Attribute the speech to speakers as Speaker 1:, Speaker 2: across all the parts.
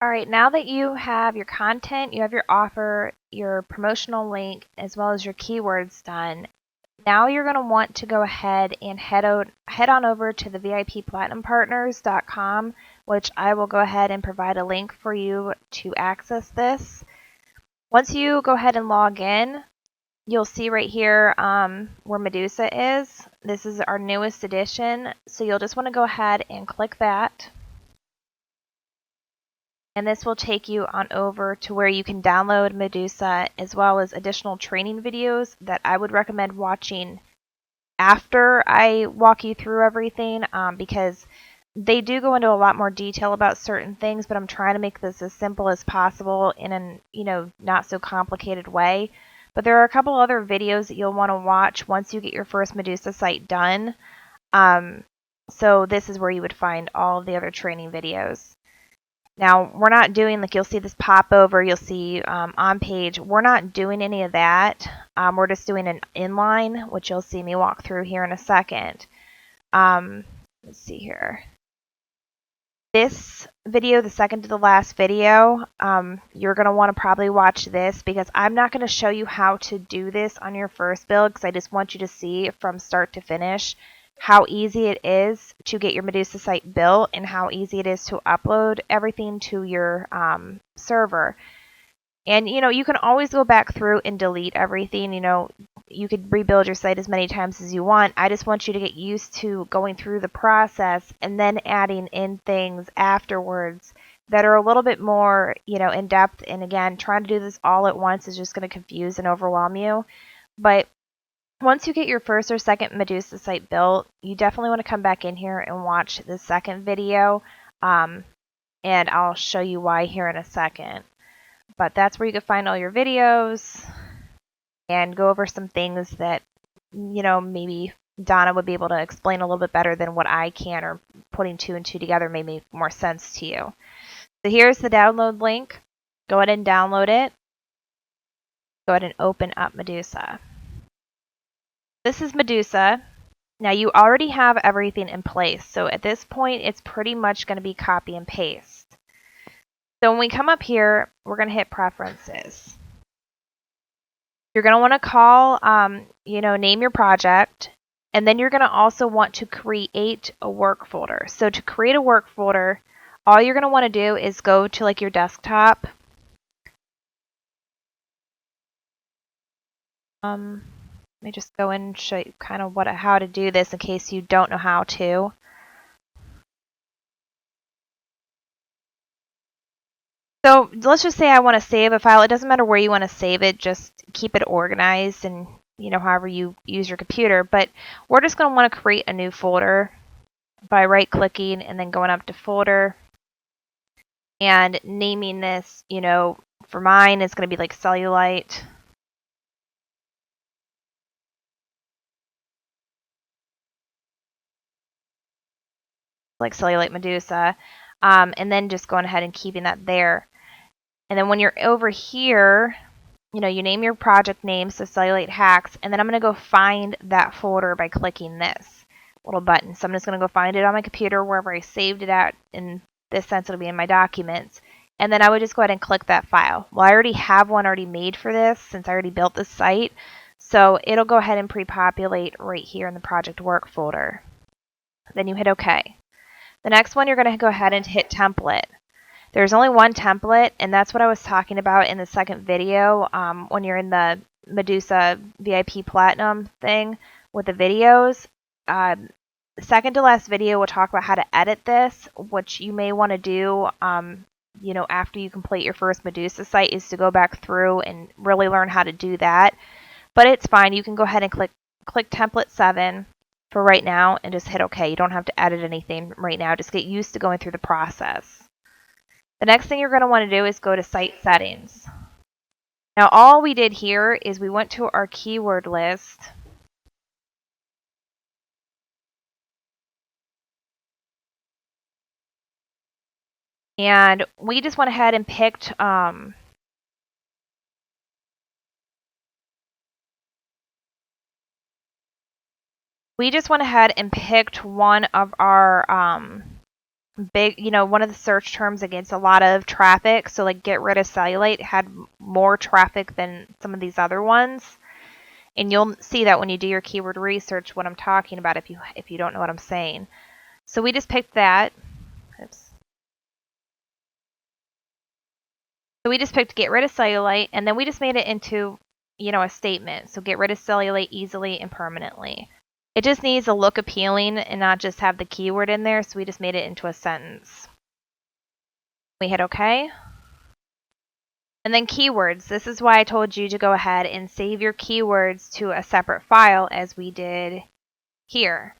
Speaker 1: All right, now that you have your content, you have your offer, your promotional link, as well as your keywords done, now you're going to want to go ahead and head on over to the VIPplatinumpartners.com, which I will go ahead and provide a link for you to access this. Once you go ahead and log in, you'll see right here where Medusa is. This is our newest edition, so you'll just want to go ahead and click that. And this will take you on over to where you can download Medusa as well as additional training videos that I would recommend watching after I walk you through everything, because they do go into a lot more detail about certain things, but I'm trying to make this as simple as possible in an not so complicated way. But there are a couple other videos that you'll want to watch once you get your first Medusa site done. So this is where you would find all of the other training videos. Now, we're not doing, like, you'll see this pop over, you'll see on page. We're not doing any of that. We're just doing an inline, which you'll see me walk through here in a second. Let's see here. This video, the second to the last video, you're going to want to probably watch this because I'm not going to show you how to do this on your first build because I just want you to see from start to finish how easy it is to get your Medusa site built and how easy it is to upload everything to your server. And you can always go back through and delete everything. You could rebuild your site as many times as you want. I just want you to get used to going through the process and then adding in things afterwards that are a little bit more in depth. And again, trying to do this all at once is just going to confuse and overwhelm you. But once you get your first or second Medusa site built, you definitely want to come back in here and watch the second video, and I'll show you why here in a second. But that's where you can find all your videos and go over some things that maybe Donna would be able to explain a little bit better than what I can, or putting two and two together may make more sense to you. So here's the download link. Go ahead and download it. Go ahead and open up Medusa. This is Medusa. Now you already have everything in place, so at this point it's pretty much going to be copy and paste. So when we come up here, we're going to hit preferences. You're going to want to call, name your project, and then you're going to also want to create a work folder. So to create a work folder, all you're going to want to do is go to like your desktop. Let me just go in and show you kind of how to do this in case you don't know how to. So let's just say I want to save a file. It doesn't matter where you want to save it, just keep it organized and however you use your computer. But we're just going to want to create a new folder by right clicking and then going up to folder and naming this, for mine it's going to be like cellulite. Like cellulite Medusa, and then just going ahead and keeping that there. And then when you're over here, you name your project name, so Cellulite Hacks, and then I'm going to go find that folder by clicking this little button. So I'm just going to go find it on my computer wherever I saved it at. In this sense, it'll be in my documents. And then I would just go ahead and click that file. Well, I already have one already made for this since I already built this site. So it'll go ahead and pre-populate right here in the project work folder. Then you hit OK. The next one, you're going to go ahead and hit template. There's only one template, and that's what I was talking about in the second video when you're in the Medusa VIP Platinum thing with the videos. The second to last video will talk about how to edit this, which you may want to do after you complete your first Medusa site, is to go back through and really learn how to do that. But it's fine. You can go ahead and click template 7 for right now and just hit OK. You don't have to edit anything right now. Just get used to going through the process. The next thing you're going to want to do is go to site settings. Now all we did here is we went to our keyword list and we just went ahead and picked one of our big, one of the search terms that gets a lot of traffic. So like get rid of cellulite had more traffic than some of these other ones. And you'll see that when you do your keyword research what I'm talking about if you don't know what I'm saying. So we just picked that. Oops. So we just picked get rid of cellulite, and then we just made it into, a statement. So get rid of cellulite easily and permanently. It just needs to look appealing and not just have the keyword in there, so we just made it into a sentence. We hit OK. And then keywords. This is why I told you to go ahead and save your keywords to a separate file as we did here.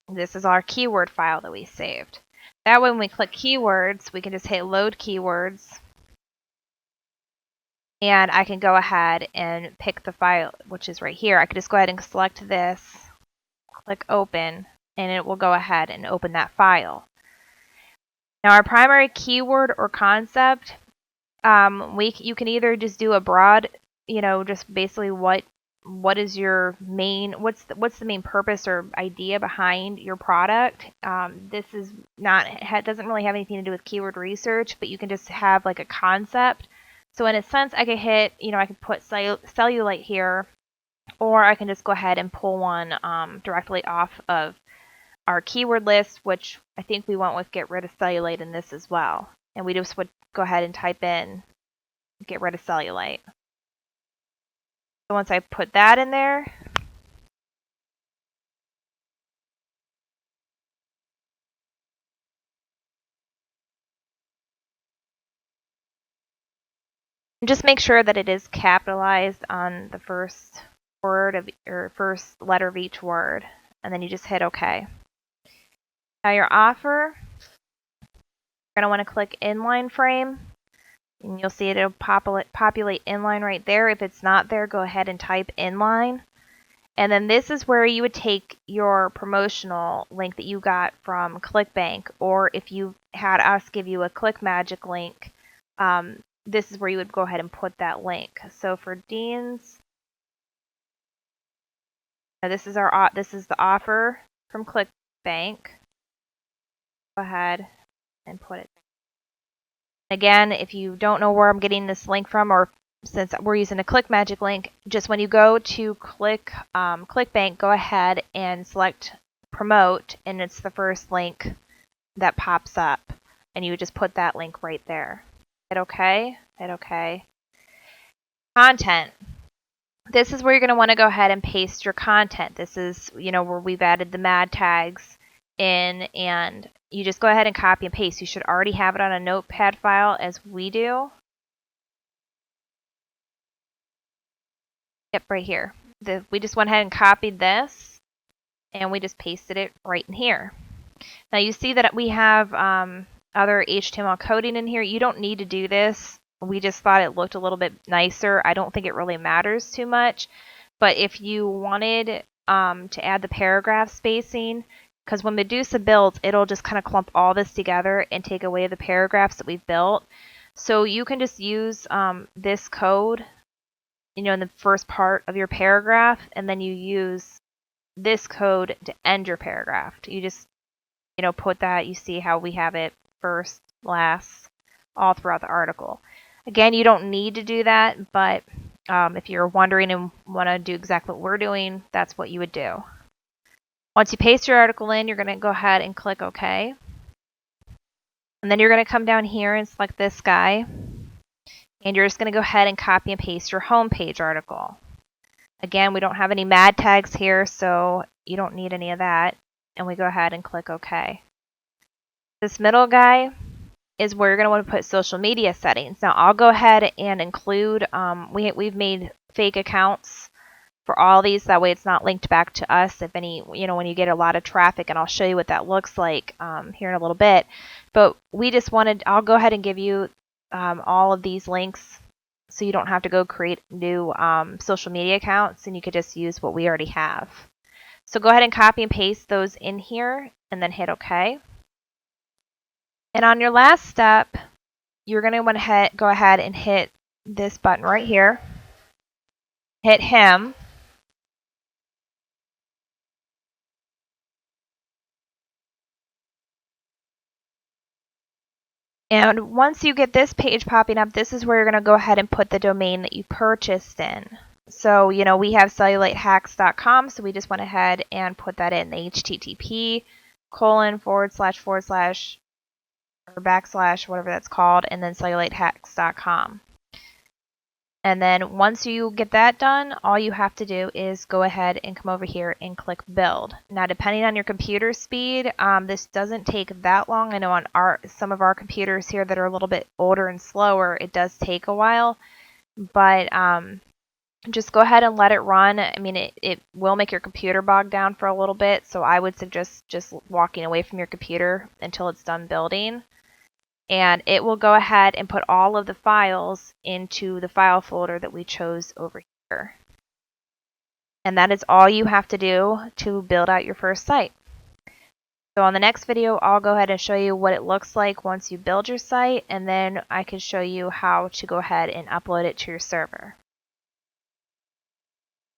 Speaker 1: This is our keyword file that we saved. That way when we click keywords, we can just hit load keywords. And I can go ahead and pick the file, which is right here. I could just go ahead and select this, click open, and it will go ahead and open that file. Now our primary keyword or concept, you can either just do a broad, just basically what is your main, what's the main purpose or idea behind your product. This is not, it doesn't really have anything to do with keyword research, but you can just have like a concept. So in a sense, I could hit, I could put cellulite here, or I can just go ahead and pull one directly off of our keyword list, which I think we went with get rid of cellulite in this as well. And we just would go ahead and type in get rid of cellulite. So once I put that in there, just make sure that it is capitalized on the first word of or first letter of each word, and then you just hit OK. Now your offer, you're going to want to click inline frame, and you'll see it'll populate inline right there. If it's not there, go ahead and type inline. And then this is where you would take your promotional link that you got from ClickBank, or if you had us give you a ClickMagick link, this is where you would go ahead and put that link. So for Dean's, this is the offer from ClickBank. Go ahead and put it. Again, if you don't know where I'm getting this link from, or since we're using a ClickMagick link, just when you go to ClickBank, go ahead and select promote, and it's the first link that pops up, and you would just put that link right there. Hit OK. Hit OK. Content. This is where you're going to want to go ahead and paste your content. This is, where we've added the mad tags in, and you just go ahead and copy and paste. You should already have it on a notepad file as we do. Yep, right here. We just went ahead and copied this, and we just pasted it right in here. Now you see that we have other HTML coding in here. You don't need to do this. We just thought it looked a little bit nicer. I don't think it really matters too much. But if you wanted to add the paragraph spacing, because when Medusa builds, it'll just kind of clump all this together and take away the paragraphs that we've built. So you can just use this code, in the first part of your paragraph, and then you use this code to end your paragraph. You just, put that. You see how we have it first, last, all throughout the article. Again, you don't need to do that, but if you're wondering and want to do exactly what we're doing, that's what you would do. Once you paste your article in, you're going to go ahead and click OK. And then you're going to come down here and select this guy. And you're just going to go ahead and copy and paste your homepage article. Again, we don't have any mad tags here, so you don't need any of that. And we go ahead and click OK. This middle guy is where you're going to want to put social media settings. Now I'll go ahead and include, we've made fake accounts for all these, that way it's not linked back to us if any, when you get a lot of traffic, and I'll show you what that looks like here in a little bit. But we just wanted, I'll go ahead and give you all of these links so you don't have to go create new social media accounts, and you could just use what we already have. So go ahead and copy and paste those in here and then hit OK. And on your last step, you're going to want to go ahead and hit this button right here. Hit him. And once you get this page popping up, this is where you're going to go ahead and put the domain that you purchased in. So, we have cellulitehacks.com, so we just went ahead and put that in, the http:// or / whatever that's called, and then cellulitehacks.com. And then once you get that done, all you have to do is go ahead and come over here and click build. Now, depending on your computer speed, this doesn't take that long. I know on some of our computers here that are a little bit older and slower, it does take a while, but just go ahead and let it run. I mean, it will make your computer bog down for a little bit, so I would suggest just walking away from your computer until it's done building. And it will go ahead and put all of the files into the file folder that we chose over here. And that is all you have to do to build out your first site. So on the next video, I'll go ahead and show you what it looks like once you build your site, and then I can show you how to go ahead and upload it to your server.